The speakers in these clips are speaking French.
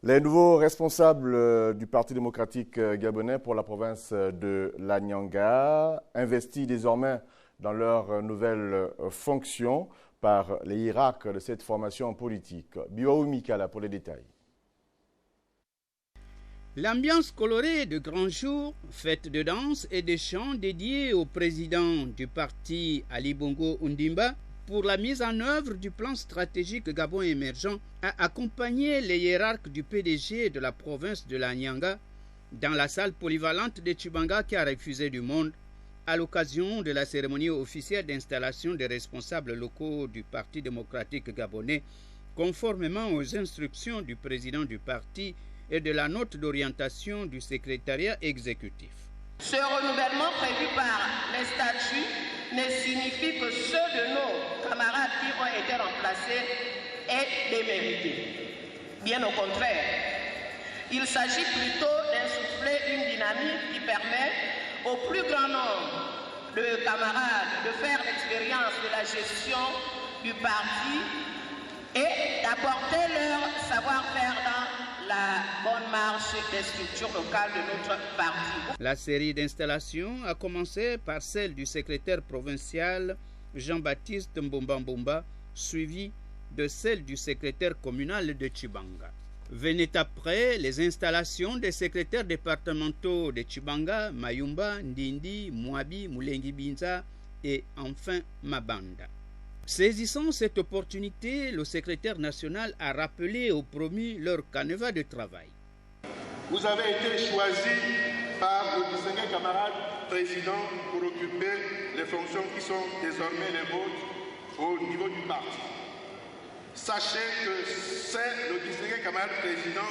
Les nouveaux responsables du Parti démocratique gabonais pour la province de la Nyanga, investis désormais dans leurs nouvelles fonctions par les hiérarques de cette formation politique. Biwaou Mikala pour les détails. L'ambiance colorée de grands jours, fêtes de danse et de chants dédiés au président du parti Ali Bongo Ondimba pour la mise en œuvre du plan stratégique Gabon émergent a accompagné les hiérarques du PDG de la province de la Nyanga dans la salle polyvalente de Tchibanga qui a refusé du monde à l'occasion de la cérémonie officielle d'installation des responsables locaux du Parti démocratique gabonais conformément aux instructions du président du parti et de la note d'orientation du secrétariat exécutif. Ce renouvellement prévu par les statuts ne signifie que ceux de nos camarades qui ont été remplacés est démérité. Bien au contraire, il s'agit plutôt d'insuffler une dynamique qui permet au plus grand nombre de camarades de faire l'expérience de la gestion du parti et d'apporter leur savoir-faire dans la bonne marche des structures locales de notre parti. La série d'installations a commencé par celle du secrétaire provincial Jean-Baptiste Mbombambomba, suivie de celle du secrétaire communal de Tchibanga. Venaient après les installations des secrétaires départementaux de Tchibanga, Mayumba, Ndindi, Mouabi, Moulengi Binza et enfin Mabanda. Saisissant cette opportunité, le secrétaire national a rappelé aux promus leur canevas de travail. Vous avez été choisi par le distingué camarade président pour occuper les fonctions qui sont désormais les vôtres au niveau du parti. Sachez que c'est le distingué camarade président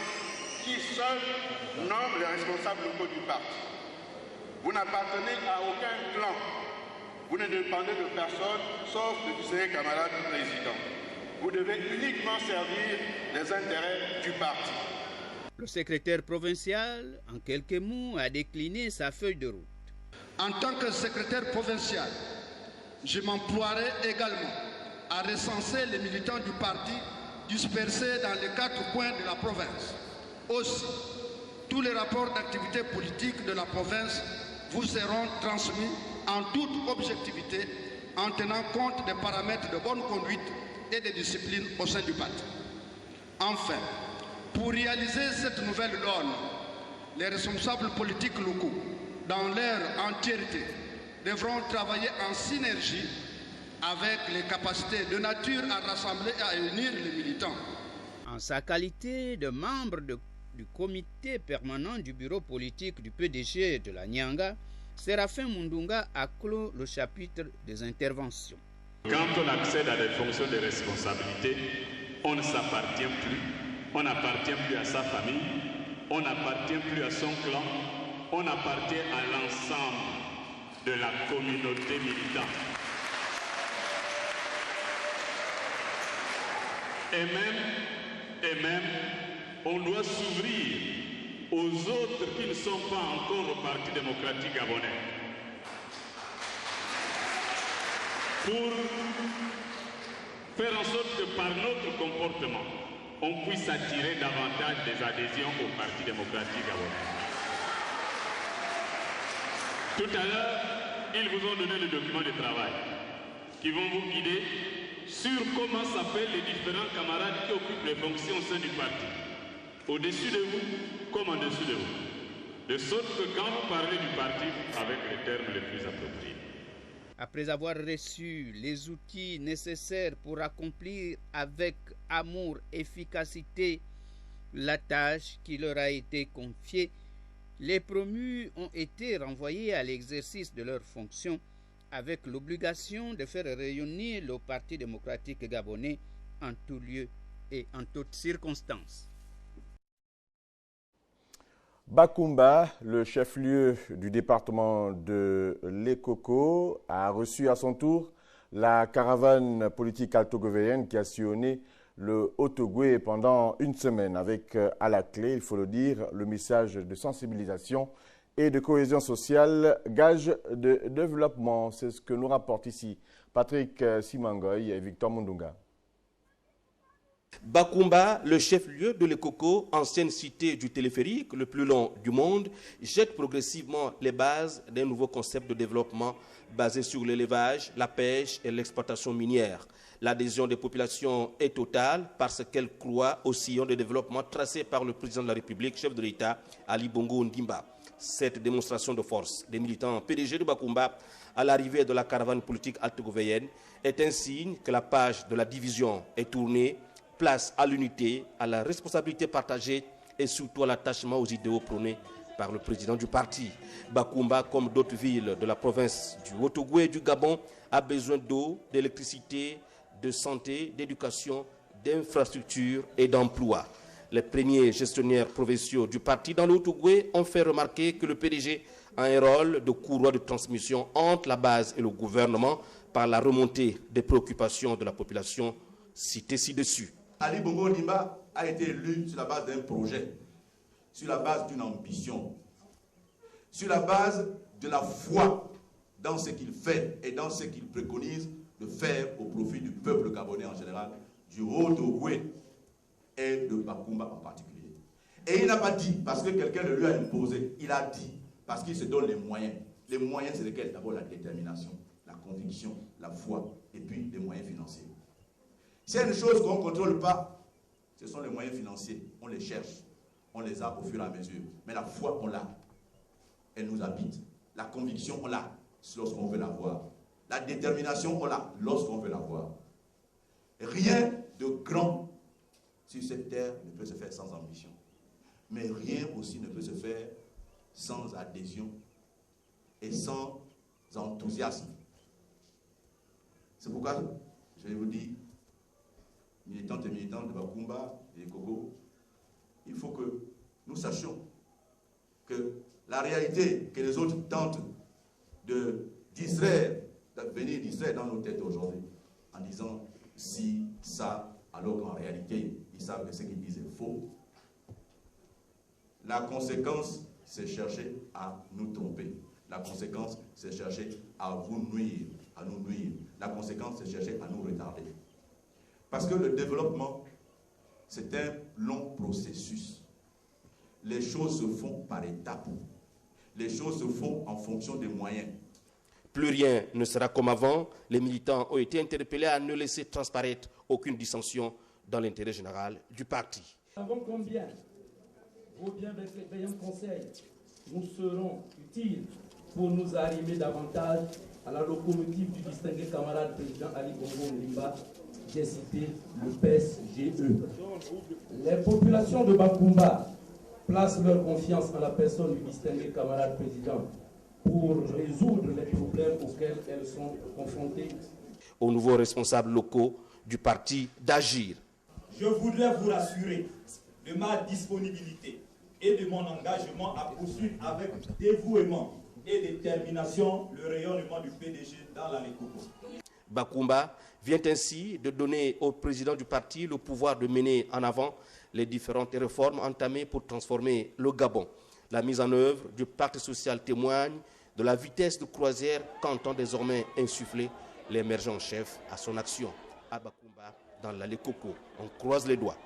qui seul nomme les responsables locaux du parti. Vous n'appartenez à aucun clan. Vous ne dépendez de personne, sauf de distingué camarade président. Vous devez uniquement servir les intérêts du parti. Le secrétaire provincial, en quelques mots, a décliné sa feuille de route. En tant que secrétaire provincial, je m'emploierai également à recenser les militants du parti dispersés dans les 4 coins de la province. Aussi, tous les rapports d'activité politique de la province vous seront transmis en toute objectivité, en tenant compte des paramètres de bonne conduite et de discipline au sein du parti. Enfin, pour réaliser cette nouvelle donne, les responsables politiques locaux, dans leur entièreté, devront travailler en synergie avec les capacités de nature à rassembler et à unir les militants. En sa qualité de membre du comité permanent du bureau politique du PDG de la Nyanga, Séraphin Mundunga a clos le chapitre des interventions. Quand on accède à des fonctions de responsabilité, on ne s'appartient plus, on n'appartient plus à sa famille, on n'appartient plus à son clan, on appartient à l'ensemble de la communauté militante. Et même, on doit s'ouvrir aux autres qui ne sont pas encore au Parti démocratique gabonais, pour faire en sorte que par notre comportement, on puisse attirer davantage des adhésions au Parti démocratique gabonais. Tout à l'heure, ils vous ont donné le document de travail qui vont vous guider sur comment s'appellent les différents camarades qui occupent les fonctions au sein du parti, au-dessus de vous comme en dessous de vous, de sorte que quand vous parlez du parti, avec les termes les plus appropriés. Après avoir reçu les outils nécessaires pour accomplir avec amour et efficacité la tâche qui leur a été confiée, les promus ont été renvoyés à l'exercice de leurs fonctions avec l'obligation de faire rayonner le Parti démocratique gabonais en tout lieu et en toutes circonstances. Bakumba, le chef-lieu du département de l'Ekoko, a reçu à son tour la caravane politique altogovéenne qui a sillonné le Haut-Ogooué pendant une semaine avec à la clé, il faut le dire, le message de sensibilisation et de cohésion sociale, gage de développement. C'est ce que nous rapportent ici Patrick Simangoy et Victor Mundunga. Bakoumba, le chef-lieu de l'Ekoko, ancienne cité du téléphérique le plus long du monde, jette progressivement les bases d'un nouveau concept de développement basé sur l'élevage, la pêche et l'exploitation minière. L'adhésion des populations est totale parce qu'elles croient au sillon de développement tracé par le président de la République, chef de l'État, Ali Bongo Ondimba. Cette démonstration de force des militants PDG de Bakoumba à l'arrivée de la caravane politique altogovéenne est un signe que la page de la division est tournée, place à l'unité, à la responsabilité partagée et surtout à l'attachement aux idéaux prônés par le président du parti. Bakoumba, comme d'autres villes de la province du Haut-Ogooué et du Gabon, a besoin d'eau, d'électricité, de santé, d'éducation, d'infrastructures et d'emploi. Les premiers gestionnaires provinciaux du parti dans le Haut-Ogooué ont fait remarquer que le PDG a un rôle de courroie de transmission entre la base et le gouvernement par la remontée des préoccupations de la population citée ci-dessus. Ali Bongo Ondimba a été élu sur la base d'un projet, sur la base d'une ambition, sur la base de la foi dans ce qu'il fait et dans ce qu'il préconise de faire au profit du peuple gabonais en général, du Haut-Ogooué et de Bakoumba en particulier. Et il n'a pas dit parce que quelqu'un le lui a imposé, il a dit parce qu'il se donne les moyens. Les moyens, c'est lesquels? D'abord la détermination, la conviction, la foi et puis les moyens financiers. S'il y a une chose qu'on ne contrôle pas, ce sont les moyens financiers. On les cherche, on les a au fur et à mesure. Mais la foi, on l'a. Elle nous habite. La conviction, on l'a lorsqu'on veut l'avoir. La détermination, on l'a lorsqu'on veut l'avoir. Rien de grand sur cette terre ne peut se faire sans ambition. Mais rien aussi ne peut se faire sans adhésion et sans enthousiasme. C'est pourquoi je vous dis, militantes et militants de Bakoumba et Kogo, il faut que nous sachions que la réalité que les autres tentent de distraire, de venir distraire dans nos têtes aujourd'hui, en disant si, ça, alors qu'en réalité, ils savent que ce qu'ils disent est faux. La conséquence, c'est chercher à nous tromper. La conséquence, c'est chercher à vous nuire, à nous nuire. La conséquence, c'est chercher à nous retarder. Parce que le développement, c'est un long processus. Les choses se font par étapes. Les choses se font en fonction des moyens. Plus rien ne sera comme avant. Les militants ont été interpellés à ne laisser transparaître aucune dissension dans l'intérêt général du parti. Nous savons combien vos bienveillants conseils nous seront utiles pour nous arrimer davantage à la locomotive du distingué camarade président Ali Bongo Ondimba, j'ai cité le PSGE. Les populations de Bakoumba placent leur confiance en la personne du distingué camarade président pour résoudre les problèmes auxquels elles sont confrontées. Aux nouveaux responsables locaux du parti d'agir. Je voudrais vous rassurer de ma disponibilité et de mon engagement à poursuivre avec dévouement et détermination le rayonnement du PDG dans la Lekoko. Bakoumba vient ainsi de donner au président du parti le pouvoir de mener en avant les différentes réformes entamées pour transformer le Gabon. La mise en œuvre du pacte social témoigne de la vitesse de croisière qu'entend désormais insuffler l'émergent chef à son action. À Bakoumba, dans la Lekoko, on croise les doigts.